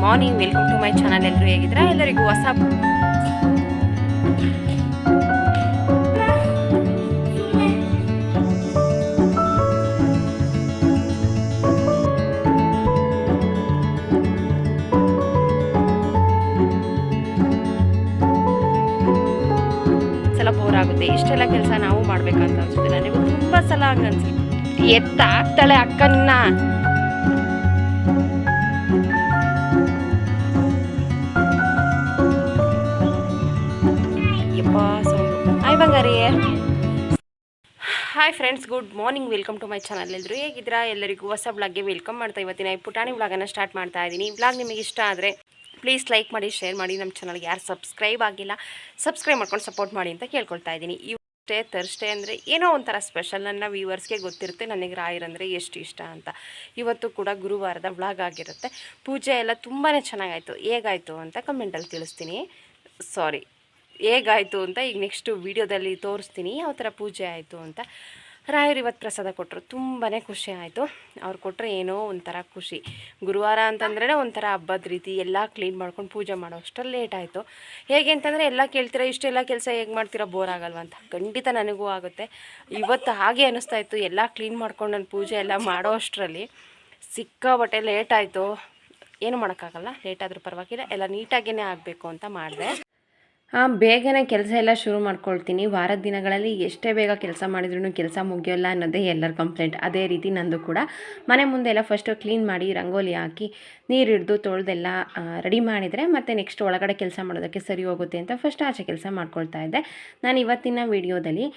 Morning, welcome to my channel. ಎಲ್ಲರೂ ಹೇಗಿದ್ದೀರಾ? ಎಲ್ಲರಿಗೂ ಹೊಸ ಸಲ ಬೋರ್ ಆಗುತ್ತೆ. ಇಷ್ಟೆಲ್ಲ ಕೆಲಸ ನಾವು ಮಾಡ್ಬೇಕಂತ ಅನ್ಸುತ್ತೆ. ನನಗೂ ತುಂಬಾ ಸಲ ಹಂಗ ಅನ್ಸುತ್ತೆ. ಎತ್ತಾಗ್ತಾಳೆ ಅಕ್ಕನ್ನ. ಹಾಯ್ ಬಂಗಾರಿ. Hi friends, good morning, welcome to my channel. ಎಲ್ಲರೂ ಹೇಗಿದ್ದೀರಾ? ಎಲ್ಲರಿಗೂ ಹೊಸ ಬ್ಲಾಗ್ಗೆ ವೆಲ್ಕಮ್ ಮಾಡ್ತಾ ಇವತ್ತಿನ ಪುಟಾಣಿ ಬ್ಲಾಗನ್ನು ಸ್ಟಾರ್ಟ್ ಮಾಡ್ತಾ ಇದ್ದೀನಿ. ಬ್ಲಾಗ್ ನಿಮಗೆ ಇಷ್ಟ ಆದರೆ ಪ್ಲೀಸ್ ಲೈಕ್ ಮಾಡಿ, ಶೇರ್ ಮಾಡಿ. ನಮ್ಮ ಚಾನಲ್ಗೆ ಯಾರು ಸಬ್ಸ್ಕ್ರೈಬ್ ಆಗಿಲ್ಲ ಸಬ್ಸ್ಕ್ರೈಬ್ ಮಾಡ್ಕೊಂಡು ಸಪೋರ್ಟ್ ಮಾಡಿ ಅಂತ ಕೇಳ್ಕೊಳ್ತಾ ಇದ್ದೀನಿ. ಇವತ್ತೇ ಥರ್ಸ್ಡೇ ಅಂದರೆ ಏನೋ ಒಂಥರ ಸ್ಪೆಷಲ್. ನನ್ನ ವ್ಯೂವರ್ಸ್ಗೆ ಗೊತ್ತಿರುತ್ತೆ ನನಗೆ ರಾಯರ್ ಅಂದರೆ ಎಷ್ಟು ಇಷ್ಟ ಅಂತ. ಇವತ್ತು ಕೂಡ ಗುರುವಾರದ ಬ್ಲಾಗ್ ಆಗಿರುತ್ತೆ. ಪೂಜೆ ಎಲ್ಲ ತುಂಬಾ ಚೆನ್ನಾಗಾಯಿತು. ಹೇಗಾಯಿತು ಅಂತ ಕಮೆಂಟಲ್ಲಿ ತಿಳಿಸ್ತೀನಿ. ಸಾರಿ, ಹೇಗಾಯಿತು ಅಂತ ಈಗ ನೆಕ್ಸ್ಟು ವೀಡಿಯೋದಲ್ಲಿ ತೋರಿಸ್ತೀನಿ ಯಾವ ಥರ ಪೂಜೆ ಆಯಿತು ಅಂತ. ರಾಯರು ಇವತ್ತು ಪ್ರಸಾದ ಕೊಟ್ಟರು. ತುಂಬಾ ಖುಷಿ ಆಯಿತು. ಅವ್ರು ಕೊಟ್ಟರೆ ಏನೋ ಒಂಥರ ಖುಷಿ. ಗುರುವಾರ ಅಂತಂದ್ರೆ ಒಂಥರ ಹಬ್ಬದ ರೀತಿ ಎಲ್ಲ ಕ್ಲೀನ್ ಮಾಡ್ಕೊಂಡು ಪೂಜೆ ಮಾಡೋ ಅಷ್ಟರಲ್ಲಿ ಲೇಟ್ ಆಯಿತು. ಹೇಗೆ ಅಂತಂದರೆ ಎಲ್ಲ ಕೇಳ್ತೀರಾ, ಇಷ್ಟೆಲ್ಲ ಕೆಲಸ ಹೇಗೆ ಮಾಡ್ತೀರಾ, ಬೋರ್ ಆಗಲ್ವ ಅಂತ. ಖಂಡಿತ ನನಗೂ ಆಗುತ್ತೆ. ಇವತ್ತು ಹಾಗೆ ಅನ್ನಿಸ್ತಾ ಇತ್ತು. ಎಲ್ಲ ಕ್ಲೀನ್ ಮಾಡ್ಕೊಂಡು ನಾನು ಪೂಜೆ ಎಲ್ಲ ಮಾಡೋ ಅಷ್ಟರಲ್ಲಿ ಸಿಕ್ಕಾಬಟ್ಟೆ ಲೇಟ್ ಆಯಿತು. ಏನು ಮಾಡೋಕ್ಕಾಗಲ್ಲ, ಲೇಟ್ ಆದರೂ ಪರವಾಗಿಲ್ಲ, ಎಲ್ಲ ನೀಟಾಗಿಯೇ ಆಗಬೇಕು ಅಂತ ಮಾಡಿದೆ. ಬೇಗನೆ ಕೆಲಸ ಎಲ್ಲ ಶುರು ಮಾಡ್ಕೊಳ್ತೀನಿ. ವಾರದ ದಿನಗಳಲ್ಲಿ ಎಷ್ಟೇ ಬೇಗ ಕೆಲಸ ಮಾಡಿದ್ರೂ ಕೆಲಸ ಮುಗಿಯೋಲ್ಲ ಅನ್ನೋದೇ ಎಲ್ಲರ ಕಂಪ್ಲೇಂಟ್. ಅದೇ ರೀತಿ ನಂದು ಕೂಡ. ಮನೆ ಮುಂದೆ ಎಲ್ಲ ಫಸ್ಟು ಕ್ಲೀನ್ ಮಾಡಿ ರಂಗೋಲಿ ಹಾಕಿ ನೀರು ಹಿಡಿದು ತೊಳೆದೆಲ್ಲ ರೆಡಿ ಮಾಡಿದರೆ ಮತ್ತು ನೆಕ್ಸ್ಟ್ ಒಳಗಡೆ ಕೆಲಸ ಮಾಡೋದಕ್ಕೆ ಸರಿ ಹೋಗುತ್ತೆ ಅಂತ ಫಸ್ಟ್ ಆಚೆ ಕೆಲಸ ಮಾಡ್ಕೊಳ್ತಾ ಇದ್ದೆ. ನಾನು ಇವತ್ತಿನ ವಿಡಿಯೋದಲ್ಲಿ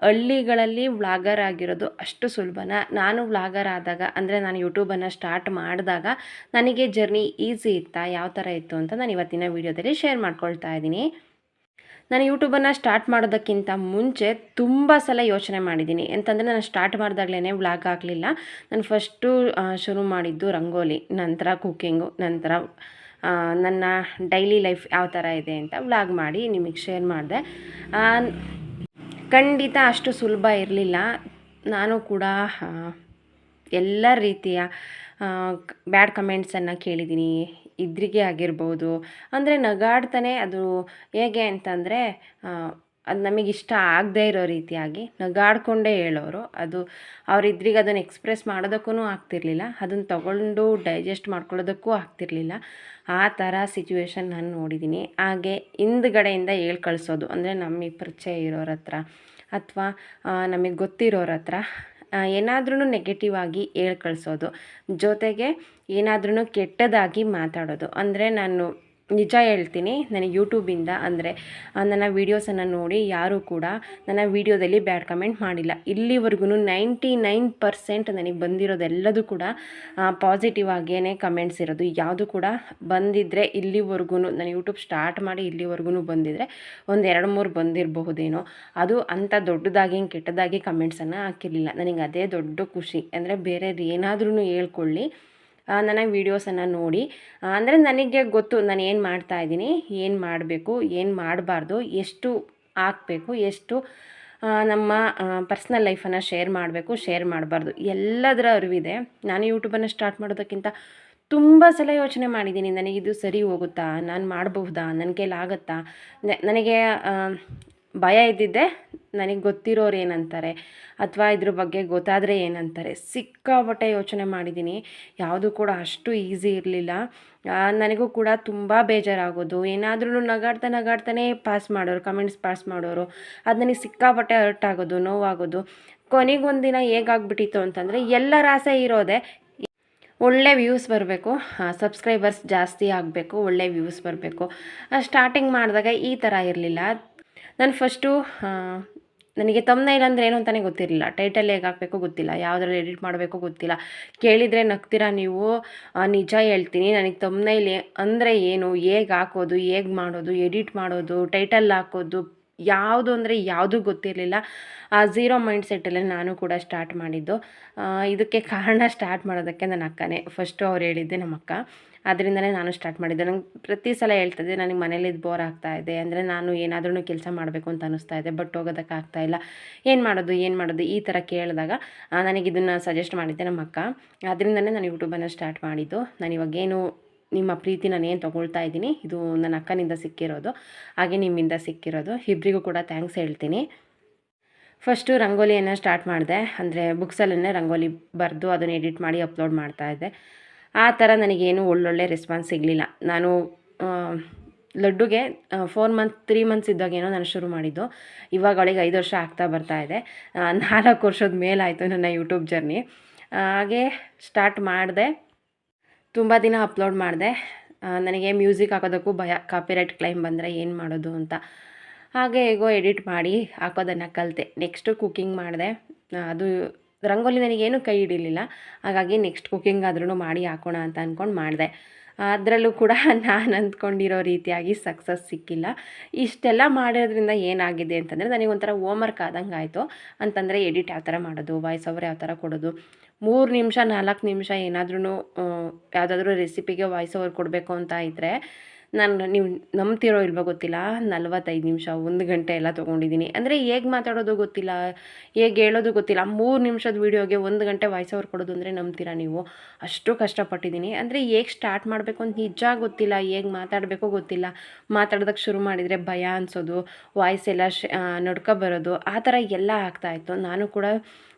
ಹಳ್ಳಿಗಳಲ್ಲಿ ವ್ಲಾಗರ್ ಆಗಿರೋದು ಅಷ್ಟು ಸುಲಭನ, ನಾನು ವ್ಲಾಗರ್ ಆದಾಗ ಅಂದರೆ ನಾನು ಯೂಟ್ಯೂಬನ್ನು ಸ್ಟಾರ್ಟ್ ಮಾಡಿದಾಗ ನನಗೆ ಜರ್ನಿ ಈಸಿ ಇತ್ತಾ, ಯಾವ ಥರ ಇತ್ತು ಅಂತ ನಾನು ಇವತ್ತಿನ ವಿಡಿಯೋದಲ್ಲಿ ಶೇರ್ ಮಾಡ್ಕೊಳ್ತಾ ಇದ್ದೀನಿ. ನಾನು ಯೂಟ್ಯೂಬನ್ನು ಸ್ಟಾರ್ಟ್ ಮಾಡೋದಕ್ಕಿಂತ ಮುಂಚೆ ತುಂಬ ಸಲ ಯೋಚನೆ ಮಾಡಿದ್ದೀನಿ. ಎಂತಂದರೆ ನಾನು ಸ್ಟಾರ್ಟ್ ಮಾಡಿದಾಗಲೇ ವ್ಲಾಗ್ ಆಗಲಿಲ್ಲ. ನಾನು ಫಸ್ಟು ಶುರು ಮಾಡಿದ್ದು ರಂಗೋಲಿ, ನಂತರ ಕುಕ್ಕಿಂಗು, ನಂತರ ನನ್ನ ಡೈಲಿ ಲೈಫ್ ಯಾವ ಥರ ಇದೆ ಅಂತ ವ್ಲಾಗ್ ಮಾಡಿ ನಿಮಗೆ ಶೇರ್ ಮಾಡಿದೆ. ಖಂಡಿತ ಅಷ್ಟು ಸುಲಭ ಇರಲಿಲ್ಲ. ನಾನು ಕೂಡ ಎಲ್ಲ ರೀತಿಯ ಬ್ಯಾಡ್ ಕಮೆಂಟ್ಸನ್ನು ಕೇಳಿದ್ದೀನಿ. ಇದ್ರಿಗೆ ಆಗಿರ್ಬೋದು, ಅಂದರೆ ನಗಾಡ್ತಾನೆ ಅದು ಹೇಗೆ ಅಂತಂದರೆ ಅದು ನಮಗಿಷ್ಟ ಆಗದೇ ಇರೋ ರೀತಿಯಾಗಿ ನಗಾಡ್ಕೊಂಡೇ ಹೇಳೋರು. ಅದು ಅವರಿದ್ರಿಗೆ ಅದನ್ನು ಎಕ್ಸ್ಪ್ರೆಸ್ ಮಾಡೋದಕ್ಕೂ ಆಗ್ತಿರ್ಲಿಲ್ಲ, ಅದನ್ನು ತಗೊಂಡು ಡೈಜೆಸ್ಟ್ ಮಾಡ್ಕೊಳ್ಳೋದಕ್ಕೂ ಆಗ್ತಿರ್ಲಿಲ್ಲ. ಆ ಥರ ಸಿಚುವೇಶನ್ ನಾನು ನೋಡಿದ್ದೀನಿ. ಹಾಗೆ ಹಿಂದ್ಗಡೆಯಿಂದ ಹೇಳಿ ಕಳಿಸೋದು, ಅಂದರೆ ನಮಗೆ ಪರಿಚಯ ಇರೋರ ಹತ್ರ ಅಥವಾ ನಮಗೆ ಗೊತ್ತಿರೋರ ಹತ್ರ ಏನಾದ್ರೂ ನೆಗೆಟಿವ್ ಆಗಿ ಹೇಳಿ ಕಳಿಸೋದು, ಜೊತೆಗೆ ಏನಾದ್ರೂ ಕೆಟ್ಟದಾಗಿ ಮಾತಾಡೋದು. ಅಂದರೆ ನಾನು ನಿಜ ಹೇಳ್ತೀನಿ, ನನಗೆ ಯೂಟ್ಯೂಬಿಂದ ಅಂದರೆ ನನ್ನ ವೀಡಿಯೋಸನ್ನು ನೋಡಿ ಯಾರೂ ಕೂಡ ನನ್ನ ವೀಡಿಯೋದಲ್ಲಿ ಬ್ಯಾಡ್ ಕಮೆಂಟ್ ಮಾಡಿಲ್ಲ. ಇಲ್ಲಿವರೆಗೂ 99% ನನಗೆ ಬಂದಿರೋದೆಲ್ಲದೂ ಕೂಡ ಪಾಸಿಟಿವ್ ಆಗಿಯೇ ಕಮೆಂಟ್ಸ್ ಇರೋದು. ಯಾವುದು ಕೂಡ ಬಂದಿದ್ದರೆ ಇಲ್ಲಿವರೆಗೂ ನಾನು ಯೂಟ್ಯೂಬ್ ಸ್ಟಾರ್ಟ್ ಮಾಡಿ ಇಲ್ಲಿವರೆಗೂ ಬಂದಿದ್ದರೆ ಒಂದು 2-3 ಬಂದಿರಬಹುದೇನೋ. ಅದು ಅಂಥ ದೊಡ್ಡದಾಗಿ ಕೆಟ್ಟದಾಗಿ ಕಮೆಂಟ್ಸನ್ನು ಹಾಕಿರಲಿಲ್ಲ. ನನಗೆ ಅದೇ ದೊಡ್ಡ ಖುಷಿ. ಅಂದರೆ ಬೇರೆಯವ್ರು ಏನಾದ್ರೂ ಹೇಳ್ಕೊಳ್ಳಿ, ನನ್ನ ವೀಡಿಯೋಸನ್ನು ನೋಡಿ. ಅಂದರೆ ನನಗೆ ಗೊತ್ತು ನಾನು ಏನು ಮಾಡ್ತಾಯಿದ್ದೀನಿ, ಏನು ಮಾಡಬೇಕು, ಏನು ಮಾಡಬಾರ್ದು, ಎಷ್ಟು ಹಾಕಬೇಕು, ಎಷ್ಟು ನಮ್ಮ ಪರ್ಸ್ನಲ್ ಲೈಫನ್ನು ಶೇರ್ ಮಾಡಬೇಕು, ಶೇರ್ ಮಾಡಬಾರ್ದು, ಎಲ್ಲದರ ಅರಿವಿದೆ. ನಾನು ಯೂಟ್ಯೂಬನ್ನು ಸ್ಟಾರ್ಟ್ ಮಾಡೋದಕ್ಕಿಂತ ತುಂಬ ಸಲ ಯೋಚನೆ ಮಾಡಿದ್ದೀನಿ. ನನಗಿದು ಸರಿ ಹೋಗುತ್ತಾ, ನಾನು ಮಾಡಬಹುದಾ, ನನ್ನ ಕೈಲಾಗುತ್ತಾ. ನನಗೆ ಭಯ ಇದ್ದಿದ್ದೆ ನನಗೆ ಗೊತ್ತಿರೋರು ಏನಂತಾರೆ ಅಥವಾ ಇದ್ರ ಬಗ್ಗೆ ಗೊತ್ತಾದರೆ ಏನಂತಾರೆ. ಸಿಕ್ಕಾಪಟ್ಟೆ ಯೋಚನೆ ಮಾಡಿದ್ದೀನಿ. ಯಾವುದೂ ಕೂಡ ಅಷ್ಟು ಈಸಿ ಇರಲಿಲ್ಲ. ನನಗೂ ಕೂಡ ತುಂಬ ಬೇಜಾರಾಗೋದು. ಏನಾದ್ರೂ ನಗಾಡ್ತಾನೆ ಪಾಸ್ ಮಾಡೋರು, ಕಮೆಂಟ್ಸ್ ಪಾಸ್ ಮಾಡೋರು. ಅದು ನನಗೆ ಸಿಕ್ಕಾಪಟ್ಟೆ ಹರ್ಟ್ ಆಗೋದು, ನೋವಾಗೋದು. ಕೊನೆಗೊಂದಿನ ಹೇಗಾಗ್ಬಿಟ್ಟಿತ್ತು ಅಂತಂದರೆ, ಎಲ್ಲರ ಆಸೆ ಇರೋದೆ ಒಳ್ಳೆ ವ್ಯೂಸ್ ಬರಬೇಕು, ಸಬ್ಸ್ಕ್ರೈಬರ್ಸ್ ಜಾಸ್ತಿ ಆಗಬೇಕು, ಒಳ್ಳೆ ವ್ಯೂಸ್ ಬರಬೇಕು. ಸ್ಟಾರ್ಟಿಂಗ್ ಮಾಡಿದಾಗ ಈ ಥರ ಇರಲಿಲ್ಲ. ನಾನು ಫಸ್ಟು ನನಗೆ ತಮ್ನೈಲ್ ಅಂದರೆ ಏನು ಅಂತಲೇ ಗೊತ್ತಿರಲಿಲ್ಲ. ಟೈಟಲ್ ಹೇಗೆ ಹಾಕಬೇಕು ಗೊತ್ತಿಲ್ಲ, ಯಾವುದ್ರಲ್ಲಿ ಎಡಿಟ್ ಮಾಡಬೇಕು ಗೊತ್ತಿಲ್ಲ. ಕೇಳಿದರೆ ನಗ್ತೀರಾ ನೀವು, ನಿಜ ಹೇಳ್ತೀನಿ. ನನಗೆ ತಮ್ನೈಲ್ ಅಂದರೆ ಏನು, ಹೇಗೆ ಹಾಕೋದು, ಹೇಗೆ ಮಾಡೋದು, ಎಡಿಟ್ ಮಾಡೋದು, ಟೈಟಲ್ ಹಾಕೋದು, ಯಾವುದು ಅಂದರೆ ಯಾವುದೂ ಗೊತ್ತಿರಲಿಲ್ಲ. ಝೀರೋ ಮೈಂಡ್ ಸೆಟ್ಟಲ್ಲೇ ನಾನು ಕೂಡ ಸ್ಟಾರ್ಟ್ ಮಾಡಿದ್ದು. ಇದಕ್ಕೆ ಕಾರಣ ಸ್ಟಾರ್ಟ್ ಮಾಡೋದಕ್ಕೆ ನನ್ನ ಅಕ್ಕನೇ. ಫಸ್ಟು ಅವ್ರು ಹೇಳಿದ್ದೆ ನಮ್ಮ ಅಕ್ಕ. ಅದರಿಂದನೇ ನಾನು ಸ್ಟಾರ್ಟ್ ಮಾಡಿದ್ದೆ. ನಂಗೆ ಪ್ರತಿ ಸಲ ಹೇಳ್ತಿದ್ದೆ, ನನಗೆ ಮನೇಲಿದ್ದು ಬೋರ್ ಆಗ್ತಾಯಿದೆ, ಅಂದರೆ ನಾನು ಏನಾದ್ರೂ ಕೆಲಸ ಮಾಡಬೇಕು ಅಂತ ಅನ್ನಿಸ್ತಾ ಇದೆ, ಬಟ್ ಹೋಗೋದಕ್ಕಾಗ್ತಾಯಿಲ್ಲ, ಏನು ಮಾಡೋದು ಈ ಥರ ಕೇಳಿದಾಗ ನನಗೆ ಇದನ್ನು ಸಜೆಸ್ಟ್ ಮಾಡಿದ್ದೆ ನಮ್ಮ ಅಕ್ಕ. ಅದರಿಂದನೇ ನಾನು ಯೂಟ್ಯೂಬನ್ನು ಸ್ಟಾರ್ಟ್ ಮಾಡಿದ್ದು. ನಾನು ಇವಾಗೇನು ನಿಮ್ಮ ಪ್ರೀತಿ ನಾನೇನು ತೊಗೊಳ್ತಾ ಇದ್ದೀನಿ ಇದು ನನ್ನ ಅಕ್ಕನಿಂದ ಸಿಕ್ಕಿರೋದು, ಹಾಗೆ ನಿಮ್ಮಿಂದ ಸಿಕ್ಕಿರೋದು. ಇಬ್ಬರಿಗೂ ಕೂಡ ಥ್ಯಾಂಕ್ಸ್ ಹೇಳ್ತೀನಿ. ಫಸ್ಟು ರಂಗೋಲಿಯನ್ನು ಸ್ಟಾರ್ಟ್ ಮಾಡಿದೆ. ಅಂದರೆ ಬುಕ್ಸಲ್ಲೇ ರಂಗೋಲಿ ಬರೆದು ಅದನ್ನು ಎಡಿಟ್ ಮಾಡಿ ಅಪ್ಲೋಡ್ ಮಾಡ್ತಾಯಿದ್ದೆ. ಆ ಥರ ನನಗೇನು ಒಳ್ಳೊಳ್ಳೆ ರೆಸ್ಪಾನ್ಸ್ ಸಿಗಲಿಲ್ಲ. ನಾನು ಲಡ್ಡುಗೆ 3 ಮಂತ್ಸ್ ಇದ್ದಾಗೇನೋ ನಾನು ಶುರು ಮಾಡಿದ್ದು. ಇವಾಗ ಅವಳಿಗೆ 5 ವರ್ಷ ಆಗ್ತಾ ಬರ್ತಾ ಇದೆ. 4 ವರ್ಷದ ಮೇಲಾಯಿತು ನನ್ನ ಯೂಟ್ಯೂಬ್ ಜರ್ನಿ. ಹಾಗೆ ಸ್ಟಾರ್ಟ್ ಮಾಡಿದೆ, ತುಂಬ ದಿನ ಅಪ್ಲೋಡ್ ಮಾಡಿದೆ. ನನಗೆ ಮ್ಯೂಸಿಕ್ ಹಾಕೋದಕ್ಕೂ ಭಯ, ಕಾಪಿರೈಟ್ ಕ್ಲೈಮ್ ಬಂದರೆ ಏನು ಮಾಡೋದು ಅಂತ. ಹಾಗೆ ಹೇಗೋ ಎಡಿಟ್ ಮಾಡಿ ಹಾಕೋದನ್ನು ಕಲಿತೆ. ನೆಕ್ಸ್ಟು ಕುಕ್ಕಿಂಗ್ ಮಾಡಿದೆ. ಅದು ರಂಗೋಲಿ ನನಗೇನು ಕೈ ಹಿಡಿಲಿಲ್ಲ. ಹಾಗಾಗಿ ನೆಕ್ಸ್ಟ್ ಕುಕ್ಕಿಂಗ್ ಆದ್ರೂ ಮಾಡಿ ಹಾಕೋಣ ಅಂತ ಅಂದ್ಕೊಂಡು ಮಾಡಿದೆ. ಅದರಲ್ಲೂ ಕೂಡ ನಾನು ಅಂದ್ಕೊಂಡಿರೋ ರೀತಿಯಾಗಿ ಸಕ್ಸಸ್ ಸಿಕ್ಕಿಲ್ಲ. ಇಷ್ಟೆಲ್ಲ ಮಾಡಿರೋದ್ರಿಂದ ಏನಾಗಿದೆ ಅಂತಂದರೆ ನನಗೆ ಒಂಥರ ಹೋಮ್ವರ್ಕ್ ಆದಂಗೆ ಆಯಿತು. ಅಂತಂದರೆ ಎಡಿಟ್ ಯಾವ ಥರ ಮಾಡೋದು, ವಾಯ್ಸ್ ಓವರ್ ಯಾವ ಥರ ಕೊಡೋದು, 3 ನಿಮಿಷ 4 ನಿಮಿಷ ಏನಾದ್ರೂ ಯಾವುದಾದ್ರೂ ರೆಸಿಪಿಗೆ ವಾಯ್ಸ್ ಓವರ್ ಕೊಡಬೇಕು ಅಂತ ಇದ್ದರೆ ನೀವು ನಂಬ್ತಿರೋ ಇಲ್ವೋ ಗೊತ್ತಿಲ್ಲ, 45 ನಿಮಿಷ 1 ಗಂಟೆ ಎಲ್ಲ ತೊಗೊಂಡಿದ್ದೀನಿ. ಅಂದರೆ ಹೇಗೆ ಮಾತಾಡೋದು ಗೊತ್ತಿಲ್ಲ, ಹೇಗೆ ಹೇಳೋದು ಗೊತ್ತಿಲ್ಲ. 3 ನಿಮಿಷದ ವೀಡಿಯೋಗೆ 1 ಗಂಟೆ ವಾಯ್ಸ್ ಓವರ್ ಕೊಡೋದು ಅಂದರೆ ನಂಬ್ತೀರಾ ನೀವು? ಅಷ್ಟು ಕಷ್ಟಪಟ್ಟಿದ್ದೀನಿ. ಅಂದರೆ ಹೇಗೆ ಸ್ಟಾರ್ಟ್ ಮಾಡಬೇಕು ಅಂತ ನಿಜ ಗೊತ್ತಿಲ್ಲ, ಹೇಗೆ ಮಾತಾಡಬೇಕೋ ಗೊತ್ತಿಲ್ಲ. ಮಾತಾಡೋದಕ್ಕೆ ಶುರು ಮಾಡಿದರೆ ಭಯ ಅನಿಸೋದು, ವಾಯ್ಸ್ ಎಲ್ಲ ನಡ್ಕೊ ಬರೋದು, ಆ ಥರ ಎಲ್ಲ ಆಗ್ತಾಯಿತ್ತು. ನಾನು ಕೂಡ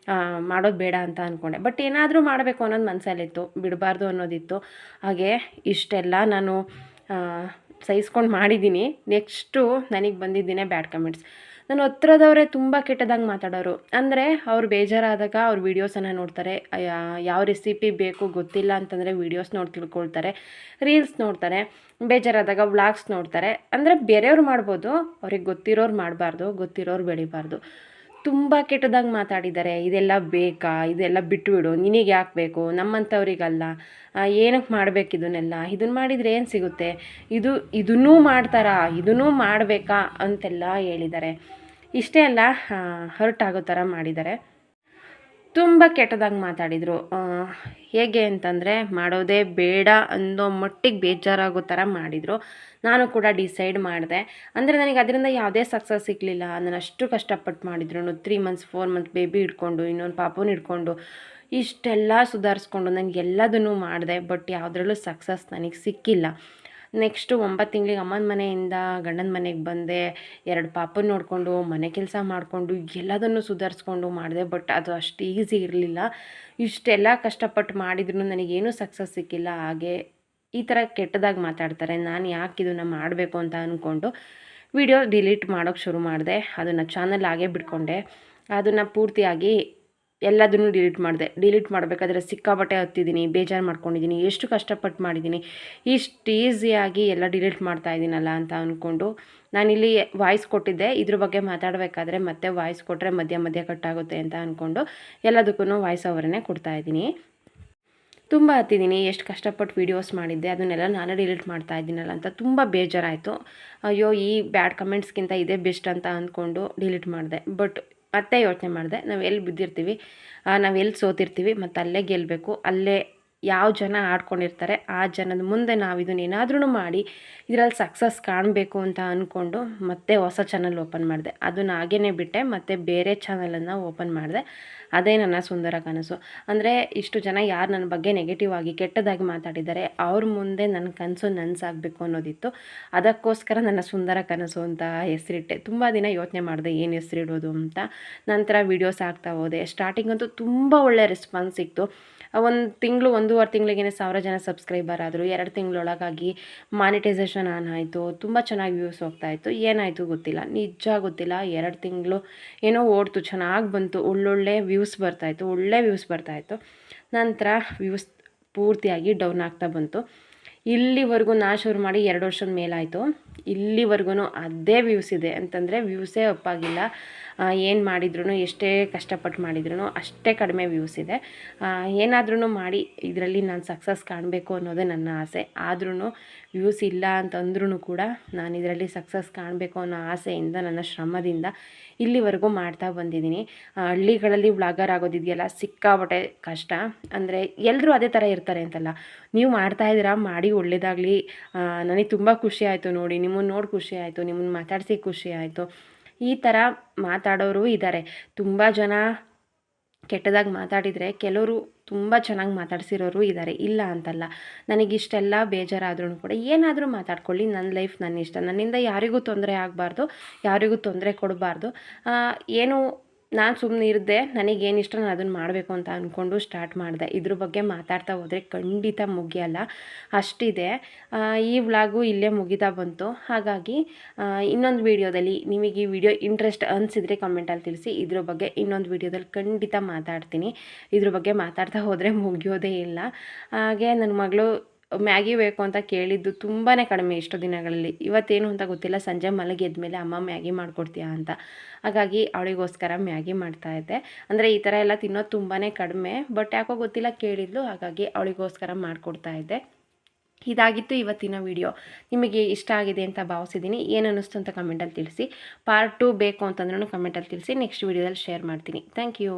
ಮಾಡೋದು ಬೇಡ ಅಂತ ಅಂದ್ಕೊಂಡೆ. ಬಟ್ ಏನಾದರೂ ಮಾಡಬೇಕು ಅನ್ನೋದು ಮನಸ್ಸಲ್ಲಿತ್ತು, ಬಿಡಬಾರ್ದು ಅನ್ನೋದಿತ್ತು. ಹಾಗೆ ಇಷ್ಟೆಲ್ಲ ನಾನು ಸಹಿಸ್ಕೊಂಡು ಮಾಡಿದ್ದೀನಿ. ನೆಕ್ಸ್ಟು ನನಗೆ ಬಂದಿದ್ದೇನೆ ಬ್ಯಾಡ್ ಕಮೆಂಟ್ಸ್. ನನ್ನ ಹತ್ರದವರೇ ತುಂಬ ಕೆಟ್ಟದಾಗಿ ಮಾತಾಡೋರು. ಅಂದರೆ ಅವ್ರು ಬೇಜಾರಾದಾಗ ಅವ್ರ ವೀಡಿಯೋಸನ್ನು ನೋಡ್ತಾರೆ. ಯಾವ ರೆಸಿಪಿ ಬೇಕು ಗೊತ್ತಿಲ್ಲ ಅಂತಂದರೆ ವೀಡಿಯೋಸ್ ನೋಡಿ ತಿಳ್ಕೊಳ್ತಾರೆ, ರೀಲ್ಸ್ ನೋಡ್ತಾರೆ. ಬೇಜಾರಾದಾಗ ವ್ಲಾಗ್ಸ್ ನೋಡ್ತಾರೆ. ಅಂದರೆ ಬೇರೆಯವ್ರು ಮಾಡ್ಬೋದು, ಅವ್ರಿಗೆ ಗೊತ್ತಿರೋರು ಮಾಡಬಾರ್ದು, ಗೊತ್ತಿರೋರು ಬೆಳಿಬಾರ್ದು. ತುಂಬ ಕೆಟ್ಟದಾಗಿ ಮಾತಾಡಿದ್ದಾರೆ. ಇದೆಲ್ಲ ಬೇಕಾ, ಇದೆಲ್ಲ ಬಿಟ್ಟುಬಿಡು, ನಿನಗೆ ಯಾಕೆ ಬೇಕು, ನಮ್ಮಂಥವ್ರಿಗಲ್ಲ, ಏನಕ್ಕೆ ಮಾಡಬೇಕು ಇದನ್ನೆಲ್ಲ, ಇದನ್ನು ಮಾಡಿದರೆ ಏನು ಸಿಗುತ್ತೆ, ಇದನ್ನೂ ಮಾಡ್ತಾರಾ, ಇದನ್ನೂ ಮಾಡಬೇಕಾ ಅಂತೆಲ್ಲ ಹೇಳಿದ್ದಾರೆ. ಇಷ್ಟೇ ಅಲ್ಲ, ಹರ್ಟ್ ಆಗೋ ಥರ ಮಾಡಿದ್ದಾರೆ. ತುಂಬ ಕೆಟ್ಟದಾಗಿ ಮಾತಾಡಿದರು. ಹೇಗೆ ಅಂತಂದರೆ ಮಾಡೋದೇ ಬೇಡ ಅನ್ನೋ ಮಟ್ಟಿಗೆ ಬೇಜಾರಾಗೋ ಥರ ಮಾಡಿದರು. ನಾನು ಕೂಡ ಡಿಸೈಡ್ ಮಾಡಿದೆ. ಅಂದರೆ ನನಗೆ ಅದರಿಂದ ಯಾವುದೇ ಸಕ್ಸಸ್ ಸಿಗಲಿಲ್ಲ. ನಾನು ಅಷ್ಟು ಕಷ್ಟಪಟ್ಟು ಮಾಡಿದ್ರು 3 ಮಂತ್ಸ್ 4 ಮಂತ್ ಬೇಬಿ ಹಿಡ್ಕೊಂಡು, ಇನ್ನೊಂದು ಪಾಪುನ ಹಿಡ್ಕೊಂಡು, ಇಷ್ಟೆಲ್ಲ ಸುಧಾರಿಸ್ಕೊಂಡು ನನಗೆಲ್ಲದನ್ನು ಮಾಡಿದೆ. ಬಟ್ ಯಾವುದ್ರಲ್ಲೂ ಸಕ್ಸಸ್ ನನಗೆ ಸಿಕ್ಕಿಲ್ಲ. ನೆಕ್ಸ್ಟು 9 ತಿಂಗಳಿಗೆ ಅಮ್ಮನ ಮನೆಯಿಂದ ಗಂಡನ ಮನೆಗೆ ಬಂದೆ. 2 ಪಾಪನ ನೋಡಿಕೊಂಡು, ಮನೆ ಕೆಲಸ ಮಾಡಿಕೊಂಡು, ಎಲ್ಲದನ್ನು ಸುಧಾರಿಸ್ಕೊಂಡು ಮಾಡಿದೆ. ಬಟ್ ಅದು ಅಷ್ಟು ಈಸಿ ಇರಲಿಲ್ಲ. ಇಷ್ಟೆಲ್ಲ ಕಷ್ಟಪಟ್ಟು ಮಾಡಿದ್ರೂ ನನಗೇನೂ ಸಕ್ಸಸ್ ಸಿಕ್ಕಿಲ್ಲ. ಹಾಗೆ ಈ ಥರ ಕೆಟ್ಟದಾಗಿ ಮಾತಾಡ್ತಾರೆ. ನಾನು ಯಾಕೆ ಇದನ್ನು ಮಾಡಬೇಕು ಅಂತ ಅಂದ್ಕೊಂಡು ವಿಡಿಯೋ ಡಿಲೀಟ್ ಮಾಡೋಕ್ಕೆ ಶುರು ಮಾಡಿದೆ. ಅದನ್ನು ಚಾನಲ್ ಹಾಗೇ ಬಿಟ್ಕೊಂಡೆ. ಅದನ್ನು ಪೂರ್ತಿಯಾಗಿ ಎಲ್ಲದನ್ನೂ ಡಿಲೀಟ್ ಮಾಡಬೇಕಾದ್ರೆ ಸಿಕ್ಕಾಪಟ್ಟೆ ಹತ್ತಿದ್ದೀನಿ, ಬೇಜಾರು ಮಾಡ್ಕೊಂಡಿದ್ದೀನಿ, ಎಷ್ಟು ಕಷ್ಟಪಟ್ಟು ಮಾಡಿದ್ದೀನಿ, ಇಷ್ಟು ಈಸಿಯಾಗಿ ಎಲ್ಲ ಡಿಲೀಟ್ ಮಾಡ್ತಾ ಇದ್ದೀನಲ್ಲ ಅಂತ ಅಂದ್ಕೊಂಡು ನಾನಿಲ್ಲಿ ವಾಯ್ಸ್ ಕೊಟ್ಟಿದ್ದೆ. ಇದ್ರ ಬಗ್ಗೆ ಮಾತಾಡಬೇಕಾದ್ರೆ ಮತ್ತೆ ವಾಯ್ಸ್ ಕೊಟ್ಟರೆ ಮಧ್ಯ ಕಟ್ಟಾಗುತ್ತೆ ಅಂತ ಅಂದ್ಕೊಂಡು ಎಲ್ಲದಕ್ಕೂ ವಾಯ್ಸ್ ಓವರನ್ನೇ ಕೊಡ್ತಾಯಿದ್ದೀನಿ. ತುಂಬ ಹತ್ತಿದ್ದೀನಿ, ಎಷ್ಟು ಕಷ್ಟಪಟ್ಟು ವೀಡಿಯೋಸ್ ಮಾಡಿದ್ದೆ, ಅದನ್ನೆಲ್ಲ ನಾನೇ ಡಿಲೀಟ್ ಮಾಡ್ತಾ ಇದ್ದೀನಲ್ಲ ಅಂತ ತುಂಬ ಬೇಜಾರಾಯಿತು. ಅಯ್ಯೋ, ಈ ಬ್ಯಾಡ್ ಕಮೆಂಟ್ಸ್ಗಿಂತ ಇದೇ ಬೆಸ್ಟ್ ಅಂತ ಅಂದ್ಕೊಂಡು ಡಿಲೀಟ್ ಮಾಡಿದೆ. ಬಟ್ ಮತ್ತೆ ಯೋಚನೆ ಮಾಡಿದೆ, ನಾವು ಎಲ್ಲಿ ಬಿದ್ದಿರ್ತೀವಿ, ನಾವು ಎಲ್ಲಿ ಸೋತಿರ್ತೀವಿ, ಮತ್ತು ಅಲ್ಲೇ ಗೆಲ್ಲಬೇಕು. ಅಲ್ಲೇ ಯಾವ ಜನ ಆಡ್ಕೊಂಡಿರ್ತಾರೆ ಆ ಜನದ ಮುಂದೆ ನಾವು ಇದನ್ನೇನಾದ್ರೂ ಮಾಡಿ ಇದರಲ್ಲಿ ಸಕ್ಸಸ್ ಕಾಣಬೇಕು ಅಂತ ಅಂದ್ಕೊಂಡು ಮತ್ತೆ ಹೊಸ ಚಾನಲ್ ಓಪನ್ ಮಾಡಿದೆ. ಅದನ್ನು ಹಾಗೇ ಬಿಟ್ಟೆ, ಮತ್ತು ಬೇರೆ ಚಾನಲನ್ನು ಓಪನ್ ಮಾಡಿದೆ. ಅದೇ ನನ್ನ ಸುಂದರ ಕನಸು. ಅಂದರೆ ಇಷ್ಟು ಜನ ಯಾರು ನನ್ನ ಬಗ್ಗೆ ನೆಗೆಟಿವ್ ಆಗಿ ಕೆಟ್ಟದಾಗಿ ಮಾತಾಡಿದ್ದಾರೆ ಅವ್ರ ಮುಂದೆ ನನ್ನ ಕನಸು ನನಸಾಗಬೇಕು ಅನ್ನೋದಿತ್ತು. ಅದಕ್ಕೋಸ್ಕರ ನನ್ನ ಸುಂದರ ಕನಸು ಅಂತ ಹೆಸರಿಟ್ಟೆ. ತುಂಬ ದಿನ ಯೋಚನೆ ಮಾಡಿದೆ ಏನು ಹೆಸರಿಡೋದು ಅಂತ. ನಂತರ ವೀಡಿಯೋಸ್ ಹಾಕ್ತಾ ಹೋದೆ. ಸ್ಟಾರ್ಟಿಂಗಂತೂ ತುಂಬ ಒಳ್ಳೆ ರೆಸ್ಪಾನ್ಸ್ ಸಿಕ್ತು. 1 ತಿಂಗಳು 1.5 ತಿಂಗಳಿಗೇ 1000 ಜನ ಸಬ್ಸ್ಕ್ರೈಬರ್ ಆದರು. 2 ತಿಂಗಳೊಳಗಾಗಿ ಮಾನಿಟೈಸೇಷನ್ ಆನ್ ಆಯಿತು. ತುಂಬ ಚೆನ್ನಾಗಿ ವ್ಯೂಸ್ ಹೋಗ್ತಾಯಿತ್ತು. ಏನಾಯಿತು ಗೊತ್ತಿಲ್ಲ, ನಿಜ ಗೊತ್ತಿಲ್ಲ. 2 ತಿಂಗಳು ಏನೋ ಓಡ್ತು, ಚೆನ್ನಾಗಿ ಬಂತು, ಒಳ್ಳೊಳ್ಳೆ ವ್ಯೂಸ್ ಬರ್ತಾಯಿತ್ತು. ನಂತರ ವ್ಯೂಸ್ ಪೂರ್ತಿಯಾಗಿ ಡೌನ್ ಆಗ್ತಾ ಬಂತು. ಇಲ್ಲಿವರೆಗೂ ನಾ ಶುರು ಮಾಡಿ 2 ವರ್ಷದ ಮೇಲಾಯಿತು. ಇಲ್ಲಿವರೆಗೂ ಅದೇ ವ್ಯೂಸ್ ಇದೆ. ಅಂತಂದರೆ ವ್ಯೂಸೇ ಅಪ್ಪಾಗಿಲ್ಲ. ಏನು ಮಾಡಿದ್ರು, ಎಷ್ಟೇ ಕಷ್ಟಪಟ್ಟು ಮಾಡಿದ್ರು ಅಷ್ಟೇ ಕಡಿಮೆ ವ್ಯೂಸ್ ಇದೆ. ಏನಾದ್ರೂ ಮಾಡಿ ಇದರಲ್ಲಿ ನಾನು ಸಕ್ಸಸ್ ಕಾಣಬೇಕು ಅನ್ನೋದೇ ನನ್ನ ಆಸೆ. ಆದ್ರೂ ವ್ಯೂಸ್ ಇಲ್ಲ ಅಂತಂದ್ರೂ ಕೂಡ ನಾನು ಇದರಲ್ಲಿ ಸಕ್ಸಸ್ ಕಾಣಬೇಕು ಅನ್ನೋ ಆಸೆಯಿಂದ, ನನ್ನ ಶ್ರಮದಿಂದ ಇಲ್ಲಿವರೆಗೂ ಮಾಡ್ತಾ ಬಂದಿದ್ದೀನಿ. ಹಳ್ಳಿಗಳಲ್ಲಿ ವ್ಲಾಗರ್ ಆಗೋದಿದೆಯಲ್ಲ, ಸಿಕ್ಕಾಪಟ್ಟೆ ಕಷ್ಟ. ಅಂದರೆ ಎಲ್ಲರೂ ಅದೇ ಥರ ಇರ್ತಾರೆ ಅಂತಲ್ಲ, ನೀವು ಮಾಡ್ತಾಯಿದ್ದೀರಾ, ಮಾಡಿ ಒಳ್ಳೆಯದಾಗಲಿ. ನನಗೆ ತುಂಬ ಖುಷಿ ಆಯಿತು ನೋಡಿ, ನಿಮ್ಮನ್ನು ನೋಡಿ ಖುಷಿ ಆಯಿತು, ನಿಮ್ಮನ್ನು ಮಾತಾಡಿಸಿ ಖುಷಿ ಆಯಿತು. ಈ ಥರ ಮಾತಾಡೋರು ಇದ್ದಾರೆ. ತುಂಬ ಜನ ಕೆಟ್ಟದಾಗಿ ಮಾತಾಡಿದರೆ ಕೆಲವರು ತುಂಬ ಚೆನ್ನಾಗಿ ಮಾತಾಡ್ಸಿರೋರು ಇದ್ದಾರೆ, ಇಲ್ಲ ಅಂತಲ್ಲ. ನನಗಿಷ್ಟೆಲ್ಲ ಬೇಜಾರಾದ್ರೂ ಕೂಡ ಏನಾದರೂ ಮಾತಾಡ್ಕೊಳ್ಳಿ, ನನ್ನ ಲೈಫ್ ನನ್ನ ಇಷ್ಟ. ನನ್ನಿಂದ ಯಾರಿಗೂ ತೊಂದರೆ ಆಗಬಾರ್ದು, ಯಾರಿಗೂ ತೊಂದರೆ ಕೊಡಬಾರ್ದು. ಏನು ನಾನು ಸುಮ್ಮನೆ ಇರದೆ ನನಗೇನು ಇಷ್ಟ ನಾನು ಅದನ್ನು ಮಾಡಬೇಕು ಅಂತ ಅಂದ್ಕೊಂಡು ಸ್ಟಾರ್ಟ್ ಮಾಡಿದೆ. ಇದ್ರ ಬಗ್ಗೆ ಮಾತಾಡ್ತಾ ಹೋದರೆ ಖಂಡಿತ ಮುಗಿಯಲ್ಲ, ಅಷ್ಟಿದೆ. ಈ ವ್ಲಾಗು ಇಲ್ಲೇ ಮುಗಿತಾ ಬಂತು. ಹಾಗಾಗಿ ಇನ್ನೊಂದು ವೀಡಿಯೋದಲ್ಲಿ ನಿಮಗೆ ಈ ವಿಡಿಯೋ ಇಂಟ್ರೆಸ್ಟ್ ಅನಿಸಿದರೆ ಕಮೆಂಟಲ್ಲಿ ತಿಳಿಸಿ. ಇದ್ರ ಬಗ್ಗೆ ಇನ್ನೊಂದು ವೀಡಿಯೋದಲ್ಲಿ ಖಂಡಿತ ಮಾತಾಡ್ತೀನಿ. ಇದ್ರ ಬಗ್ಗೆ ಮಾತಾಡ್ತಾ ಹೋದರೆ ಮುಗಿಯೋದೇ ಇಲ್ಲ. ಹಾಗೆ ನನ್ನ ಮಗಳು ಮ್ಯಾಗಿ ಬೇಕು ಅಂತ ಕೇಳಿದ್ದು ತುಂಬಾ ಕಡಿಮೆ ಇಷ್ಟು ದಿನಗಳಲ್ಲಿ. ಇವತ್ತೇನು ಅಂತ ಗೊತ್ತಿಲ್ಲ, ಸಂಜೆ ಮಲಗಿ ಎದ್ಮೇಲೆ ಅಮ್ಮ ಮ್ಯಾಗಿ ಮಾಡಿಕೊಡ್ತೀಯಾ ಅಂತ. ಹಾಗಾಗಿ ಅವಳಿಗೋಸ್ಕರ ಮ್ಯಾಗಿ ಮಾಡ್ತಾಯಿದ್ದೆ. ಅಂದರೆ ಈ ಥರ ಎಲ್ಲ ತಿನ್ನೋದು ತುಂಬಾ ಕಡಿಮೆ, ಬಟ್ ಯಾಕೋ ಗೊತ್ತಿಲ್ಲ ಕೇಳಿದ್ಲು, ಹಾಗಾಗಿ ಅವಳಿಗೋಸ್ಕರ ಮಾಡಿಕೊಡ್ತಾಯಿದ್ದೆ. ಇದಾಗಿತ್ತು ಇವತ್ತಿನ ವಿಡಿಯೋ. ನಿಮಗೆ ಇಷ್ಟ ಆಗಿದೆ ಅಂತ ಭಾವಿಸಿದ್ದೀನಿ. ಏನು ಅನ್ನಿಸ್ತು ಅಂತ ಕಮೆಂಟಲ್ಲಿ ತಿಳಿಸಿ. ಪಾರ್ಟ್ 2 ಬೇಕು ಅಂತಂದ್ರೂ ಕಮೆಂಟಲ್ಲಿ ತಿಳಿಸಿ. ನೆಕ್ಸ್ಟ್ ವಿಡಿಯೋದಲ್ಲಿ ಶೇರ್ ಮಾಡ್ತೀನಿ. Thank you.